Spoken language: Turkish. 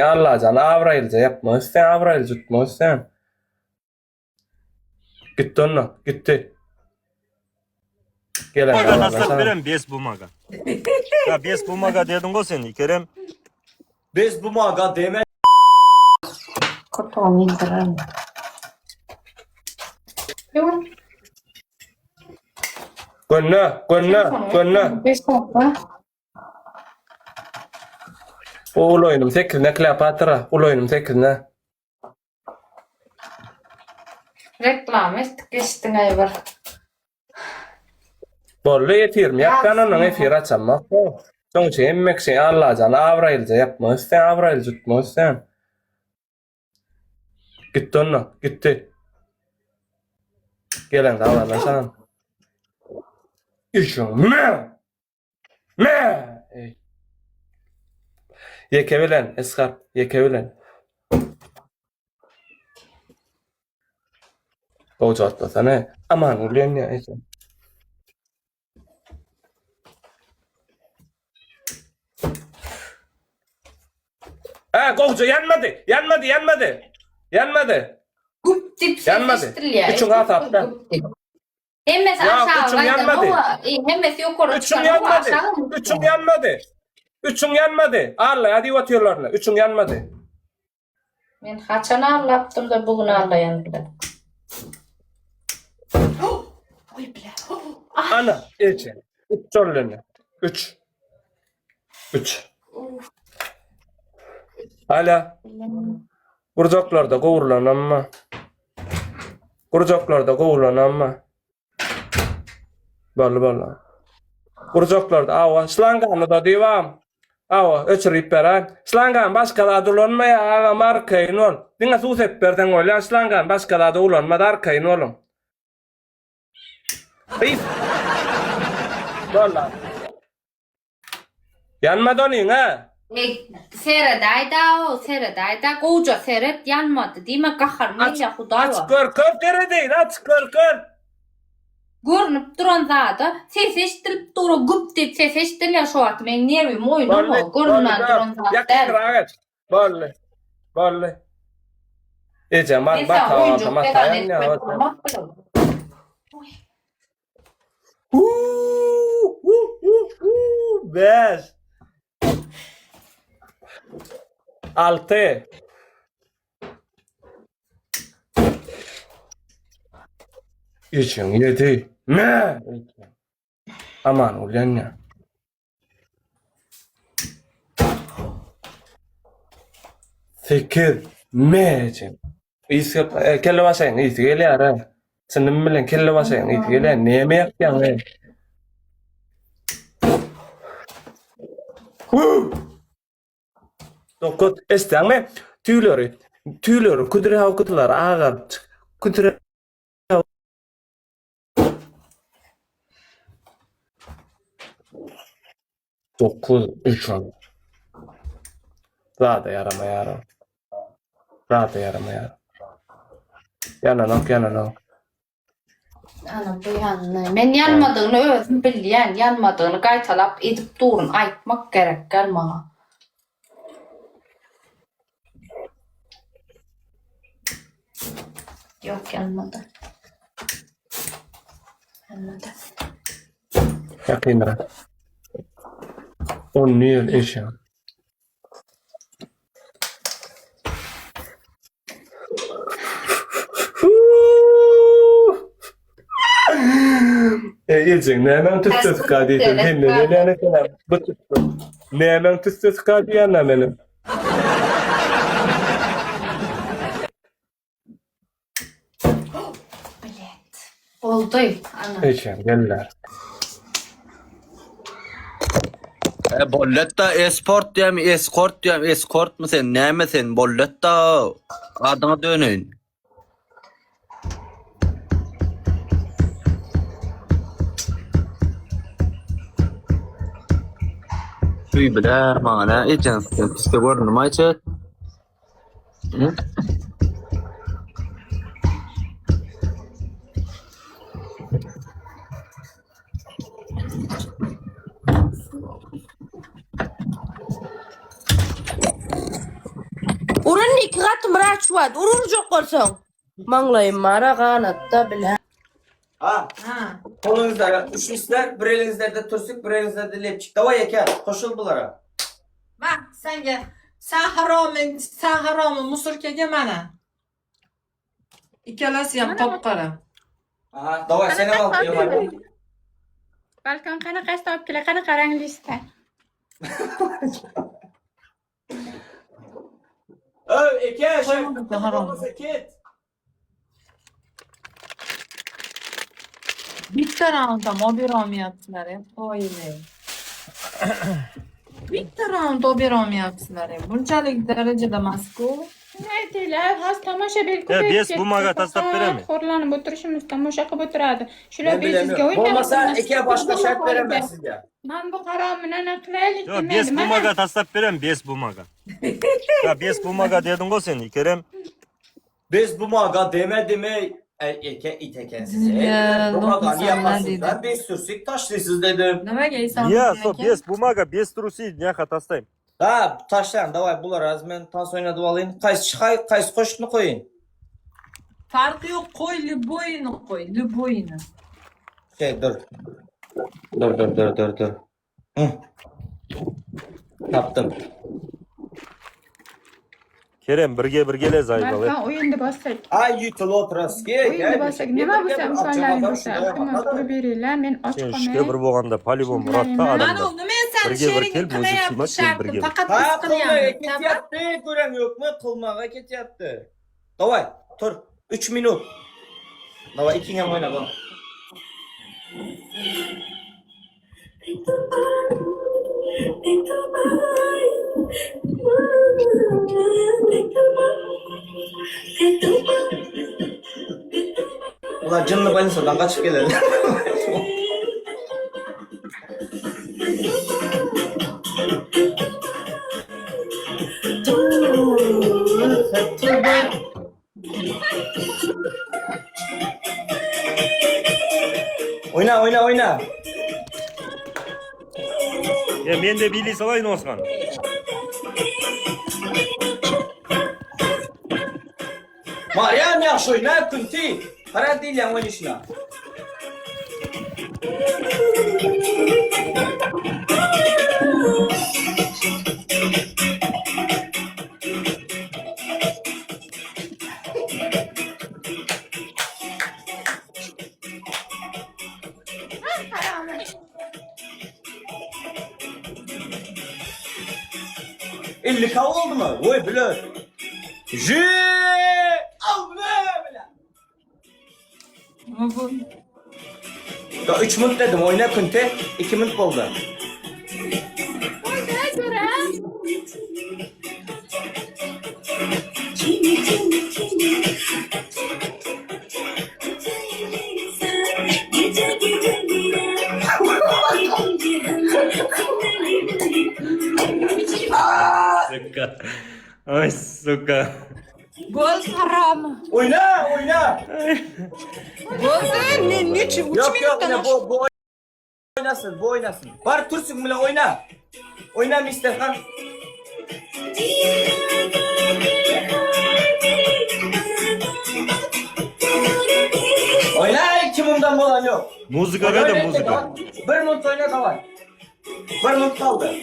Allah canı Avrayılca yapma sen Avrayıl tutma sen. Gitti onu gitti. Gelen Bumaga Allah'ına nasıl sana. verem? 5 bumaga. Ya 5 bumaga dedin o sen Kerem. Bez bumaga deme. Kotoğunu indirelim. Yok. Gönlü. Beş dakika. Ul oyunum tekrine Kleopatra. Ul oyunum tekrine. Reklam ettik geçtin ayvar. Bolle yetirm. Yapkan onun efir açamak. Sonuç emmek sen Allah canı Avrayılca yapma sen Avrayıl tutma sen. Gitti onu gitti. Gelen Allah'ına sana. İşin me. Yekevilen eskarp yekevilen. Boğucu atlasana. Aman ulen ya. Kovucu yanmadı. Gup dip Yanmadı. sesleştir ya. Üçün at apta. Hemmesi Ya, aşağı üçün kaydı yanmadı. ama hemmesi yukarı Üçün çıkan ama yanmadı. aşağı mı? Üçün yanmadı. Allah hadi atıyorlarına. Üçün yanmadı. Ben haçanı anlattım da bugün anlayan bile. Oy bile. Ana içe. Üç sorlarına. Üç. Hala. Kurcaklarda kovurulan ama. Vallahi. Kurcaklarda ava. Slanganı da divam. Ava öçürüp beren. Slangan başkalarda ulanmaya ağam arkayın ol. Dine sus hep berden oylan. Slangan başkalarda ulanmadı arkayın olun. Hıyf. Vallahi. Yanmadı onun ha. Seyredayda koca seyret yanmadı değil mi? Kaharmayla hudar var. Kör kere değil aç kör. Görünüp duran zaten ses eştirip duru gup dip ses eştir ya şu at men nervim oyunu mu? Görünmen duran Yakın zaten. ağaç. Vallahi. Ece bak Mesela oyuncuk ama neden sayan ne etmek var? olmak böyle. Beş. 6. İçin 7. Ne? Aman ulan ya. 8. Ne için? İyisi kelle basayın. İyisi geliyor ha. Senin bilen kelle basayın. İyisi geliyor. Ne yemek yani? Dokuz. İsteme. Tüyleri. Kudret havkutular. Ağır. Kudret. 9. 3 oldu. Daha da yaramaya. Yanına. Ana bu yanına. Men yanmadığını özüm bilyen, yanmadığını gaytalap edip durun aytmak gerek gelma. Yok yanmadı. Yakınlar. 10 yıl eşya. Yiyecek ne hemen tütsüz kadıydı. Ne kadar bu tütsüz. Ne hemen tütsüz kadıyan ne benim. Bilet. Oldu. Ana. Eşya geller. Bolletta esport diyem, escort diyem, escort mu sen? Ne mi sen? Bolletta adına dönün. Suy bile mana ecen piste görünür mü açık? Günde 2 katı mıraç var. Urur çok olsun. Manglayım mara kanatta bile. Ha. Ha. Kolunuzda üç ister, bir elinizde tursuk, bir elinizde lepçik. Davay yeker, koşul bulara. Bak sen gel. Sen haramı musurkege mana. İkkalasi ham topqara. Ha, davay seni al. Balkon qanaqa topib kela, qanaqa rangli lista. Eke, Koymadık da haram. Bitta roundam oberolmayapsizlar ham. Qo'yilay. Bitta round oberolmayapsizlar ham. Bunchalik darajada emas-ku. Aytinglar, hozir tomoshabin Ya, ko'payib bes bumaga tashlab berami? Xo'rlanib o'tirishimiz, tomosha qilib o'tiradi. Shular Ben bezizga bilemiyorum. o'ynab. Olmasa Eke başka şart veremez sizce. Men bu qarorni aniqlaylik Yo, bes bumaga taslab berem, bes bumaga. Ya bes bumaga dedin go sen Kerem. Biz bu maga deme Eke iteken size. Ya, Bu maga dokuz niye sene yapmasın? dedim. Ben beş sürsük taşlısız dedim. Nimaga esan? Ya, so bes bumaga, bes trusi ne hatastayım. Ha taşlayalım davay bular az ben tas oynadı alayım. Kayıs koşunu koyun. Farqi yo'q, qo'y, любойni qo'y, любойni. Dur. Dur. Hı. Taptım. Kerem birge zayıbalı. Balkon o'yinda bossak. Ay yutul oturaski. O'yinda bossak nima bo'lsa, misollaring bo'lsa, iltimos qilib beringlar. Men och Sen qolmay. şike bir bolganda polibon Murat'ta Mana adamlar. uni men sen Birga bir sheringni kel, bo'zi qilyapti, siymas, sen shartim birga bir. faqat Ha biz kılmaya qilyapmiz. ketyaptı. Görem yok mu? Kılmaya ketyaptı. Davay tur. 3 minut. Davay ikine oyna bak. Ulan canını bayılırsan kaçıp gelelim. Oyna. Ya men de bili salayın Osman. Mariam yaxshi o'yna, Kunti. Qara deylan o'ynashni. İlli kav oldu mu? Oy bile. Al bile. Bu Ya 3 minut dedim oyna Kunti. 2 minut oldu. Suka. Ay suka. gol harom. Oyna. Gol ne 3 Yok minutdan ne bu oynasın. Var tursun bile oyna. Oyna Mr. Han. Oyna 2 minutdan olan yok. Muzika ver de muzika. 1 minut oyna da var. 1 minut kaldı.